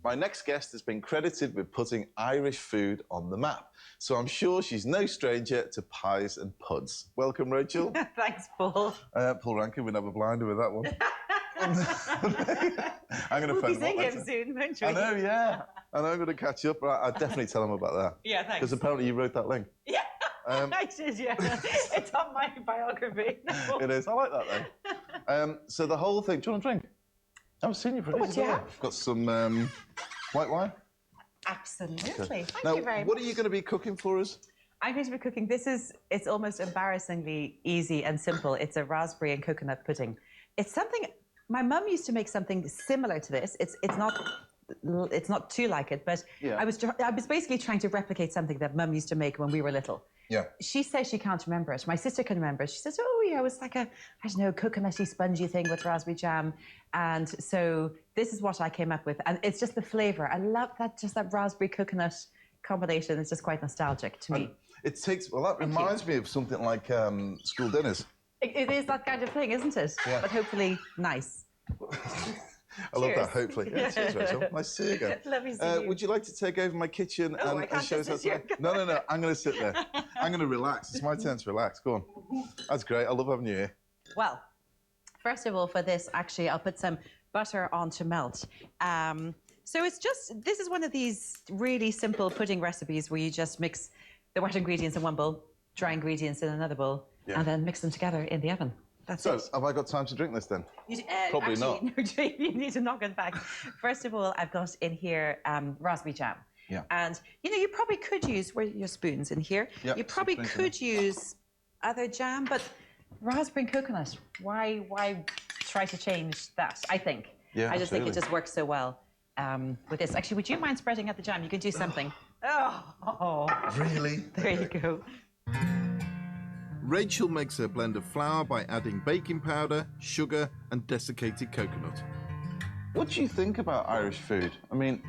My next guest has been credited with putting Irish food on the map, so I'm sure she's no stranger to pies and puds. Welcome, Rachel. Thanks, Paul. Paul Rankin would have a blinder with that one. I'm going to We'll be seeing him soon, won't we? I know, yeah. And I'm going to catch up, but I'll definitely tell him about that. Yeah, thanks. Because apparently you wrote that link. Yeah, I did, yeah. It's on my biography. It is. I like that, though. So the whole thing... Do you want a drink? I haven't seen you for ages. I've got some white wine. Absolutely. Okay. Thank now, you very much. what are you going to be cooking for us? I'm going to be cooking... It's almost embarrassingly easy and simple. It's a raspberry and coconut pudding. It's something... My mum used to make something similar to this. It's not too like it, but yeah. I was basically trying to replicate something that Mum used to make when we were little. Yeah. She says she can't remember it. My sister can remember it. She says, oh, yeah, it was like a, I don't know, coconutty, spongy thing with raspberry jam. And so this is what I came up with. And it's just the flavour. I love that, just that raspberry coconut combination. It's just quite nostalgic to me. It takes, well, that reminds me of something like school dinners. It is that kind of thing, isn't it? Yeah. But hopefully nice. I love that, hopefully. Yeah, cheers, Rachel. Nice to see you again. Lovely to see you. Would you like to take over my kitchen and show us how to make? No, I'm going to sit there. I'm going to relax. It's my turn to relax. Go on. That's great. I love having you here. Well, first of all, for this, actually, I'll put some butter on to melt. So it's just, this is one of these really simple pudding recipes where you just mix the wet ingredients in one bowl, dry ingredients in another bowl, and then mix them together in the oven. That's it. So, have I got time to drink this then? Probably not. No, you need to knock it back. First of all, I've got in here raspberry jam. Yeah. And, you know, you probably could use, where are your spoons in here? Yep, you probably could use other jam, but raspberry and coconut, why try to change that, I think. Yeah, I just think it just works so well with this. Actually, would you mind spreading out the jam? You can do something. Oh. Really? There you go. Rachel makes her blend of flour by adding baking powder, sugar and desiccated coconut. What do you think about Irish food? I mean,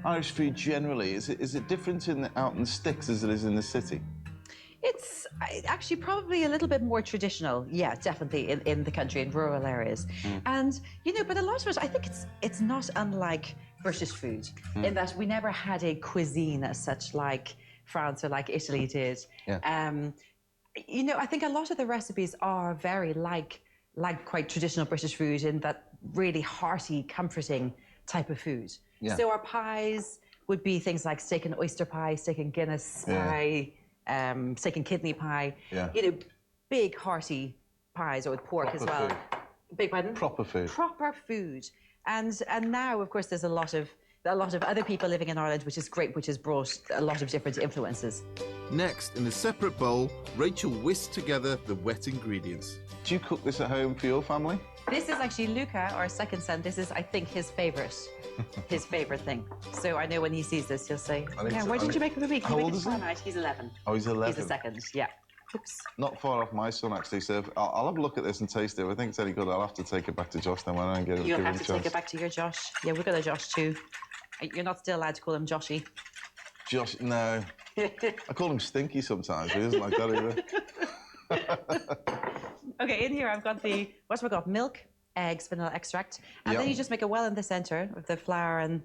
Irish food generally, is it different out in the sticks as it is in the city? It's actually probably a little bit more traditional, yeah, definitely in the country, in rural areas. And, you know, but a lot of it, I think it's not unlike British food in that we never had a cuisine as such like France or like Italy did. Yeah. You know, I think a lot of the recipes are very like quite traditional British food in that really hearty, comforting type of food. Yeah. So our pies would be things like steak and oyster pie, steak and Guinness pie, steak and kidney pie. Yeah. You know, big hearty pies, or with pork as well. Food. Big pardon? Proper food. Proper food. And now, of course, there's a lot of other people living in Ireland, which is great, which has brought a lot of different influences. Next, in a separate bowl, Rachel whisks together the wet ingredients. Do you cook this at home for your family? This is actually Luca, our second son. This is, I think, his favourite thing. So I know when he sees this, he'll say, why didn't you make it for me? How old is he? He's 11. Oh, he's 11. He's the second, yeah. Oops. Not far off my son, actually, so I'll have a look at this and taste it. If I think it's any good, I'll have to take it back to Josh then when I get it. You'll have to take it back to your Josh. Yeah, we've got a Josh too. You're not still allowed to call him Joshy. Josh, no. I call him Stinky sometimes, but he doesn't like that either. Okay, in here I've got what have I got? Milk, eggs, vanilla extract. And then you just make a well in the centre with the flour and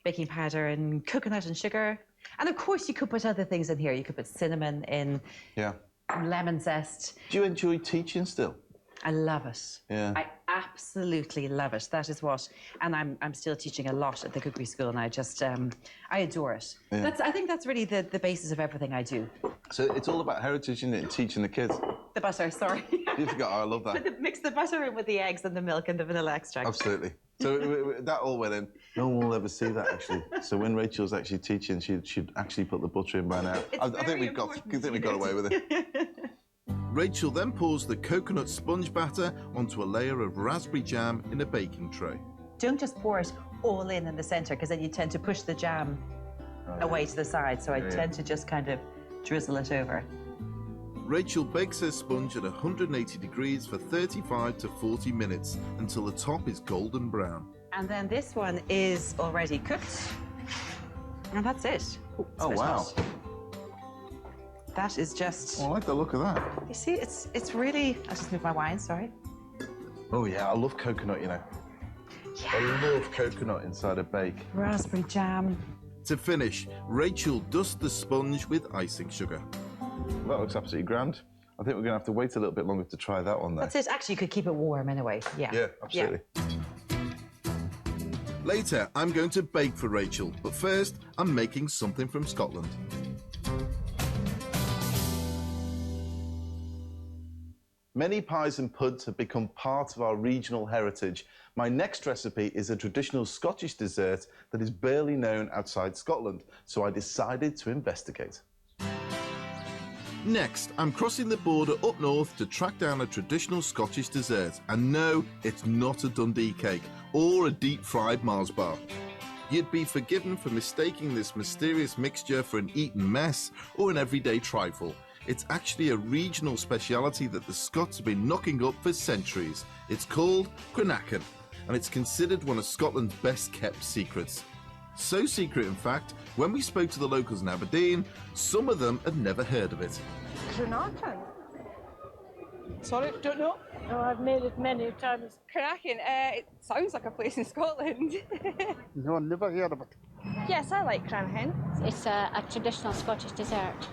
baking powder and coconut and sugar. And of course you could put other things in here. You could put cinnamon in, lemon zest. Do you enjoy teaching still? I love it. Yeah. I absolutely love it. That is what, and I'm still teaching a lot at the cookery school, and I just I adore it. Yeah. I think that's really the basis of everything I do. So it's all about heritage, isn't it, and teaching the kids? The butter, sorry. You forgot. I love that. Mix the butter in with the eggs and the milk and the vanilla extract. Absolutely. So that all went in. No one will ever see that, actually. So when Rachel's actually teaching, she'd actually put the butter in by now. I think we got away with it. Rachel then pours the coconut sponge batter onto a layer of raspberry jam in a baking tray. Don't just pour it all in the centre, because then you tend to push the jam away to the side. So I tend to just kind of drizzle it over. Rachel bakes her sponge at 180 degrees for 35 to 40 minutes until the top is golden brown. And then this one is already cooked. And that's it. Oh, wow. Hot. That is just... Oh, I like the look of that. You see, it's really... I'll just move my wine, sorry. Oh, yeah, I love coconut, you know. I love coconut inside a bake. Raspberry jam. To finish, Rachel dusts the sponge with icing sugar. That looks absolutely grand. I think we're going to have to wait a little bit longer to try that one there. That's it. Actually, you could keep it warm anyway. Yeah. Yeah, absolutely. Later, I'm going to bake for Rachel, but first, I'm making something from Scotland. Many pies and puds have become part of our regional heritage. My next recipe is a traditional Scottish dessert that is barely known outside Scotland, so I decided to investigate. Next, I'm crossing the border up north to track down a traditional Scottish dessert. And no, it's not a Dundee cake or a deep-fried Mars bar. You'd be forgiven for mistaking this mysterious mixture for an Eton mess or an everyday trifle. It's actually a regional speciality that the Scots have been knocking up for centuries. It's called Cranachan, and it's considered one of Scotland's best-kept secrets. So secret, in fact, when we spoke to the locals in Aberdeen, some of them had never heard of it. Cranachan? Sorry, don't know. Oh, I've made it many times. Cranachan, it sounds like a place in Scotland. No, never heard of it. Yes, I like Cranachan. It's a traditional Scottish dessert.